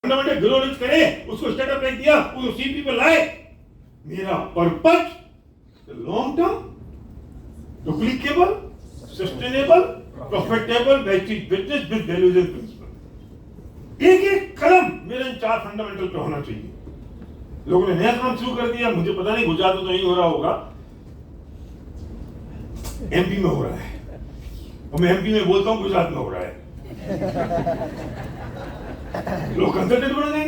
Fundamental growth करे, उसको startup रख दिया, उसको सीपी पे लाए। मेरा purpose long term, duplicable, sustainable, profitable business with values and principle. एक एक कदम मेरे इन 4 फंडामेंटल पे होना चाहिए। लोगों ने नया काम शुरू कर दिया, मुझे पता नहीं गुजरात में तो नहीं हो रहा होगा, एमपी में हो रहा है, और मैं एमपी में बोलता हूं गुजरात में हो रहा है। लोग कंसल्टेंट बन गए,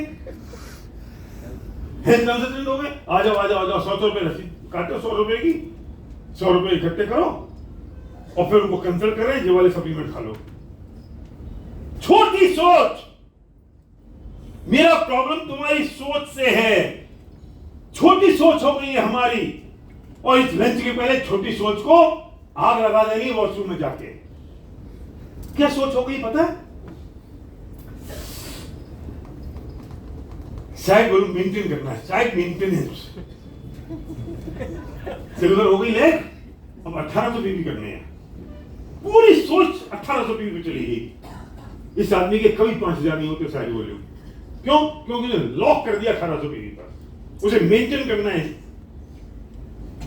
हेल्थ कंसल्टेंट हो गए। आ जाओ आ जाओ आ जाओ, 100 रुपए रसीद काटो, 100 रुपए की, 100 रुपए इकट्ठे करो और फिर उनको कंसल्ट करें, ये वाले सप्लीमेंट खा लो। छोटी सोच। मेरा प्रॉब्लम तुम्हारी सोच से है, छोटी सोच हो गई है हमारी, और इस लंच के पहले छोटी सोच को आग लगा देनी वॉशरूम में जाके। क्या सोच हो गई पता है? साइड वॉल्यूम मेंटेन करना है, साइड मेंटेनेंस। सिल्वर हो गई लेग, अब 1800 पीवी करने हैं। पूरी सोच 1800 पीवी पे चली गई। इस आदमी के कभी 5000 नहीं होते साइड वॉल्यूम। क्यों? क्योंकि लॉक कर दिया 1800 पीवी पर। उसे मेंटेन करना है।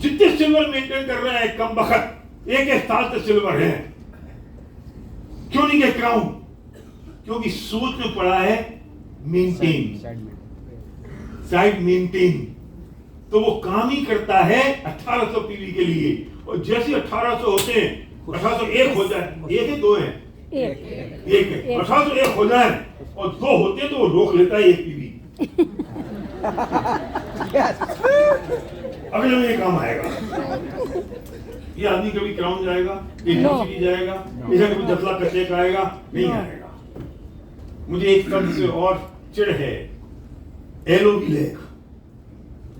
जितने सिल्वर मेंटेन कर रहे हैं कम बखत, एक साल से सिल्वर है। क्यों नहीं कह क्राउन? क्योंकि सोच में पड़ा है मेंटेन, साइड मेंटेन। तो वो काम ही करता है 1800 पीवी के लिए। और जैसे 1800 होते हैं, 1801 हो जाए, एक है दो है, एक है, 1801 हो जाए और 2 होते हैं तो वो रोक लेता है 1 पीवी। अगले में ये काम आएगा। ये आदमी कभी क्राउन जाएगा, यूनिवर्सिटी जाएगा, इसे कभी 10 लाख का चेक आएगा, नहीं आएगा। मुझे एक शब्द से और चिढ़ है, एलओबी लेख।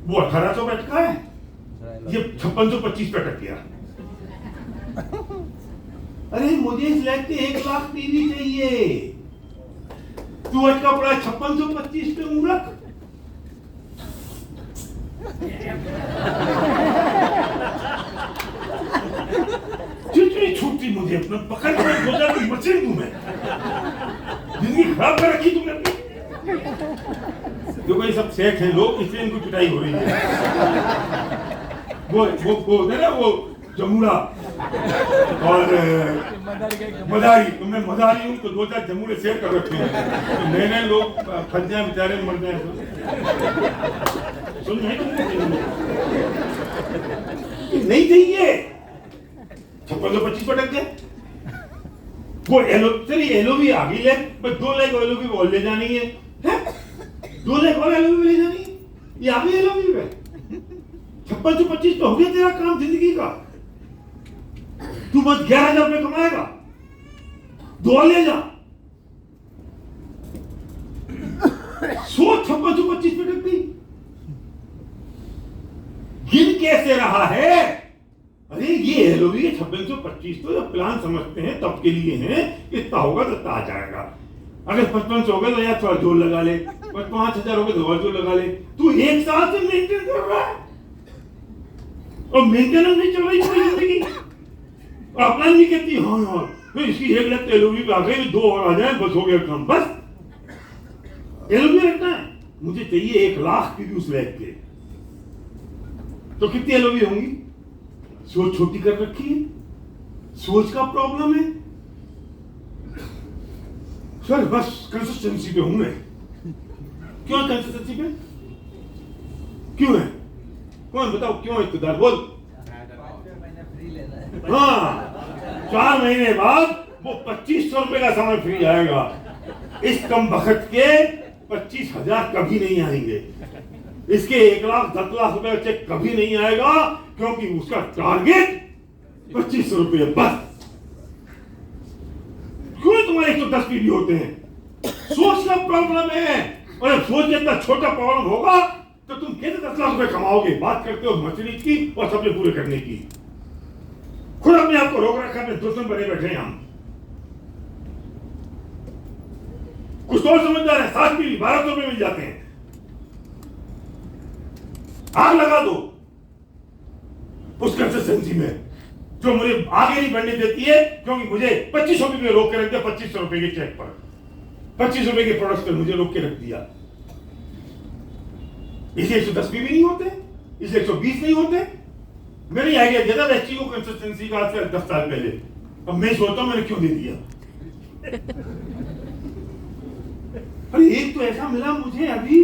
वो 1800 पे अटका है, ये 5625 पे अटक गया। अरे मुझे इस लेख के 1 लाख पीवी चाहिए, तू अटका पड़ा 5625 पे मूर्ख। चिड़चिड़ी छूटती मुझे, अपना पकड़ के सोचा कि बचे तू। मैं जिंदगी खराब कर रखी तुमने अपनी। देखो ये सब सेठ हैं लोग, इसलिए इनको पिटाई हो रही है। वो ना वो जमुना और मदारी, तो मैं मदारी हूँ तो 2-4 जमुने सेट कर रखे हैं, तो नए लोग फंस जाए बेचारे, मर जाए। सुन नहीं चाहिए, 5625 पटक गए। वो एलओबी आ गई है, बस 2 लाख एलओबी और ले जानी है, 2 लाख और एलओबी ले जानी है। ये आ गई एलओबी में 5625 तो हो गया तेरा काम जिंदगी का। तू बस 11,000 रुपये कमाएगा, 2 ले जा। सोच 5625 पे टक गई। गिन कैसे रहा है? अरे ये एलओबी 5625 तो जब प्लान समझते हैं तब के लिए है, इतना होगा तो आ जाएगा। अगर 5500 हो गए तो यार थोड़ा जोर लगा ले, 5000 हो गए तो और जोर लगा ले। तू 1 साल से मेंटेन कर रहा है और मेंटेनेंस नहीं चल रही पूरी जिंदगी, और अपना नहीं कहती हाँ यार फिर इसकी 1 लाख एलओबी पे आ गई, 2 और आ जाए, बस हो गया काम। बस एलओबी रखना है, मुझे चाहिए 1 लाख की उस लैब के। तो कितनी एलओबी होंगी? सोच छोटी कर रखी है, सोच का प्रॉब्लम है सर। बस कंसिस्टेंसी पे हूं मैं। क्यों कंसिस्टेंसी पे? क्यों है? कौन बताओ क्यों है? इत्तेदार बोल। हाँ, 4 महीने बाद वो 2500 रुपए का सामान फ्री आएगा। इस कम बखत के 25,000 कभी नहीं आएंगे। इसके 1 लाख 10 लाख रुपए का चेक कभी नहीं आएगा, क्योंकि उसका टारगेट 2500 रुपए बस। क्यों तुम्हारे 110 पीवी होते हैं? सोच का प्रॉब्लम है। और जब सोच के इतना छोटा प्रॉब्लम होगा तो तुम कैसे 10 लाख रुपए कमाओगे? बात करते हो मछली की और सपने पूरे करने की। खुद अपने आपको रोक रखा है, दुश्मन बने बैठे हैं हम। कुछ तो समझदार है, 7 पीवी 1200 रुपए मिल जाते हैं। आग लगा दो उस कंसिस्टेंसी में जो मुझे आगे नहीं बढ़ने देती है, क्योंकि मुझे 2500 रुपए रोक के रखते 2500 रुपए के चेक पर। ₹25 के प्रोडक्ट्स पर मुझे रोक के रख दिया। इसे 110 भी नहीं होते, इसे 120 नहीं होते। मैंने आइडिया दिया था एचटीओ कंसिस्टेंसी का आज से 10 साल पहले। अब मैं सोचता हूं मैंने क्यों दे दिया। अरे एक तो ऐसा मिला मुझे अभी